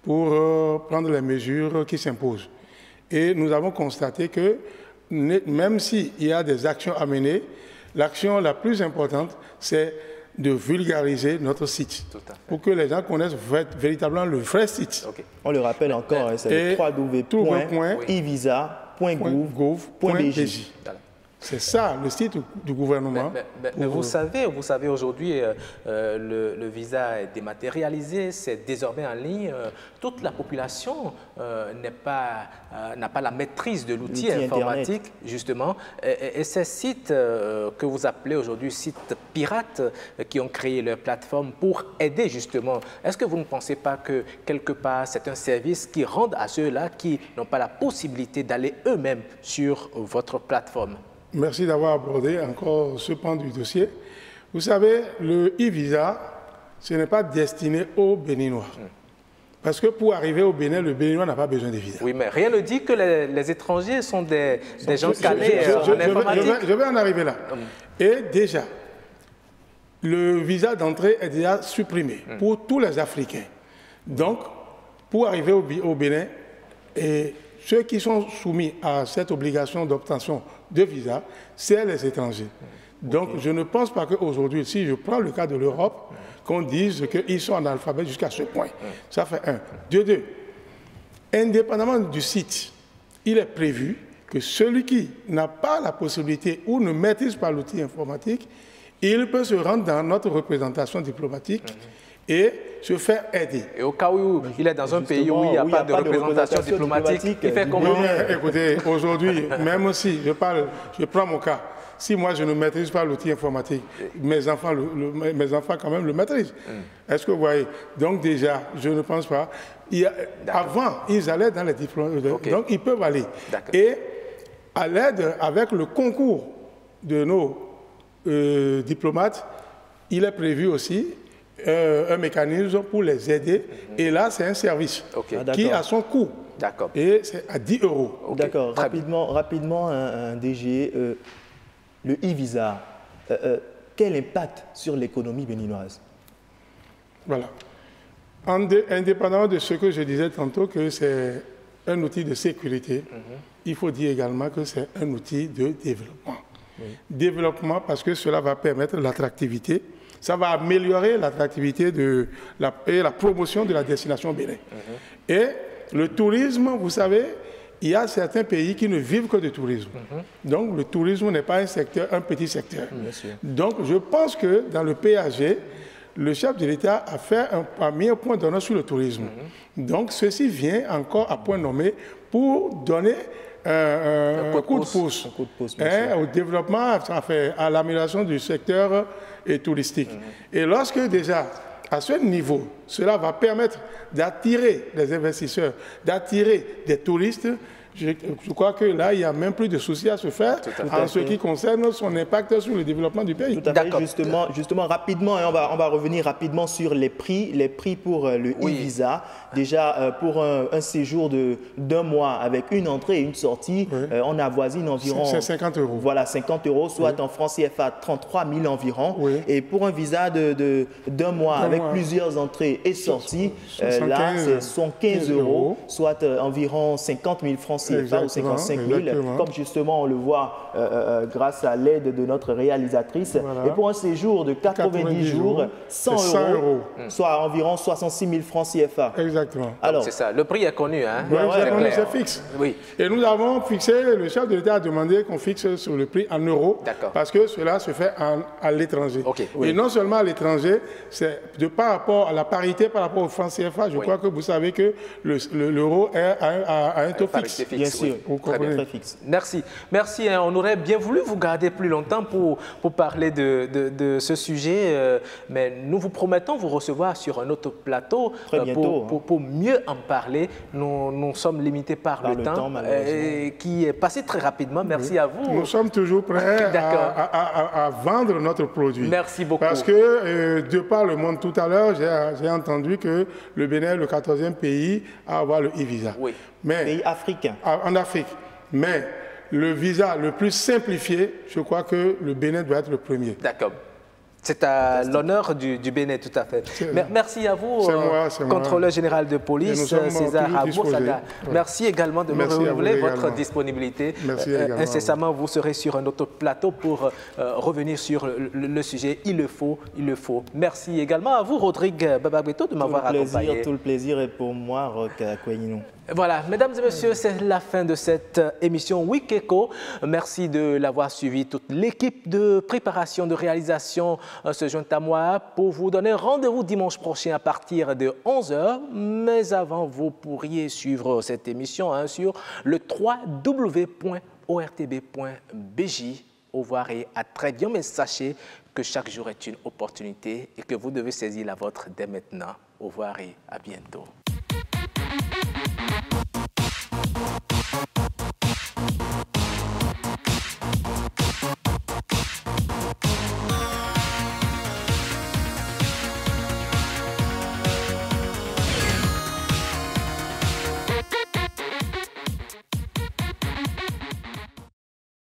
P: pour prendre les mesures qui s'imposent. Et nous avons constaté que même s'il y a des actions à mener, l'action la plus importante, c'est de vulgariser notre site pour que les gens connaissent véritablement le vrai site.
S: On le rappelle encore, c'est www.ivisa.gouv.bj.
P: C'est ça, le site du gouvernement.
A: Mais vous savez aujourd'hui, le visa est dématérialisé, c'est désormais en ligne. Toute la population n'a pas la maîtrise de l'outil informatique, justement. Et ces sites que vous appelez aujourd'hui sites pirates, qui ont créé leur plateforme pour aider, justement, est-ce que vous ne pensez pas que, quelque part, c'est un service qui rend à ceux-là qui n'ont pas la possibilité d'aller eux-mêmes sur votre plateforme?
P: Merci d'avoir abordé encore ce pan du dossier. Vous savez, le e-visa, ce n'est pas destiné aux Béninois. Parce que pour arriver au Bénin, le Béninois n'a pas besoin de visa.
A: Oui, mais rien ne dit que les étrangers sont des gens calés en informatique.
P: Je vais en arriver là. Et déjà, le visa d'entrée est déjà supprimé pour tous les Africains. Donc, pour arriver au Bénin, et ceux qui sont soumis à cette obligation d'obtention de visa, c'est les étrangers. Donc, je ne pense pas qu'aujourd'hui, si je prends le cas de l'Europe, qu'on dise qu'ils sont analphabètes jusqu'à ce point. Ça fait un. De deux, indépendamment du site, il est prévu que celui qui n'a pas la possibilité ou ne maîtrise pas l'outil informatique, il peut se rendre dans notre représentation diplomatique et se faire aider.
A: Et au cas où il est dans un pays où il n'y a pas de représentation diplomatique, il fait comment?
P: Écoutez, aujourd'hui, même si je prends mon cas, si moi je ne maîtrise pas l'outil informatique, mes enfants quand même le maîtrisent. Est-ce que vous voyez? Donc déjà, je ne pense pas. Avant, ils allaient dans les diplômes, donc ils peuvent aller. Et à l'aide, avec le concours de nos diplomates, il est prévu aussi un mécanisme pour les aider. Et là, c'est un service qui a son coût. Et c'est à 10 €.
S: D'accord. Rapidement, un DG, le e-visa, quel impact sur l'économie béninoise?
P: Voilà. Indépendamment de ce que je disais tantôt, que c'est un outil de sécurité, il faut dire également que c'est un outil de développement. Développement parce que cela va permettre l'attractivité. Ça va améliorer l'attractivité et la promotion de la destination Bénin. Et le tourisme, vous savez, il y a certains pays qui ne vivent que de tourisme. Donc le tourisme n'est pas un petit secteur. Donc je pense que dans le PAG, le chef de l'État a mis un point d'honneur sur le tourisme. Donc ceci vient encore à point nommé pour donner un coup de pouce au développement, à l'amélioration du secteur touristique. Et lorsque déjà, à ce niveau, cela va permettre d'attirer des investisseurs, d'attirer des touristes, je crois que là, il n'y a même plus de soucis à se faire en ce qui concerne son impact sur le développement du pays.
S: Tout à fait. Justement, rapidement, on va revenir rapidement sur les prix pour le e-visa. Déjà, pour un séjour d'un mois avec une entrée et une sortie, on avoisine environ...
P: C'est 50 €.
S: Voilà, 50 €, soit en francs CFA 33 000 environ. Et pour un visa d'un mois avec plusieurs entrées et sorties, là, ce sont 15 €, soit environ 50 000 francs francs CFA ou 55 000, comme justement on le voit grâce à l'aide de notre réalisatrice. Voilà. Et pour un séjour de 90 jours, 100 euros, soit environ 66 000 francs CFA.
P: Exactement.
A: Alors, c'est ça, le prix est connu. Hein?
P: Oui, c'est fixe.
A: Oui.
P: Et nous avons fixé, le chef de l'État a demandé qu'on fixe sur le prix en euros, parce que cela se fait à l'étranger.
A: Okay.
P: Et non seulement à l'étranger, c'est par rapport à la parité par rapport au franc CFA. Je crois que vous savez que l'euro est à un taux fixe.
S: Bien sûr,
A: très fixe. Merci. Merci. Hein. On aurait bien voulu vous garder plus longtemps pour parler de ce sujet, mais nous vous promettons vous recevoir sur un autre plateau pour mieux en parler. Nous sommes limités par le temps qui est passé très rapidement. Merci à vous.
P: Nous sommes toujours prêts à vendre notre produit.
A: Merci beaucoup.
P: Parce que, de par le monde tout à l'heure, j'ai entendu que le Bénin est le 14e pays à avoir le e-visa.
S: Oui, pays africain.
P: En Afrique. Mais le visa le plus simplifié, je crois que le Bénin doit être le premier.
A: D'accord. C'est à l'honneur du Bénin, tout à fait. Merci à vous, contrôleur général de police, César Abou-Saga. Merci également de me renouveler votre disponibilité. Incessamment, vous serez sur un autre plateau pour revenir sur le sujet. Il le faut. Merci également à vous, Rodrigue Babagbeto, de m'avoir accompagné.
S: Tout le plaisir est pour moi, Roch Kouenino.
A: Voilà, mesdames et messieurs, c'est la fin de cette émission Week Echo. Merci de l'avoir suivi. Toute l'équipe de préparation, de réalisation se joint à moi pour vous donner rendez-vous dimanche prochain à partir de 11h. Mais avant, vous pourriez suivre cette émission sur le www.ortb.bj. Au revoir et à très bientôt. Mais sachez que chaque jour est une opportunité et que vous devez saisir la vôtre dès maintenant. Au revoir et à bientôt.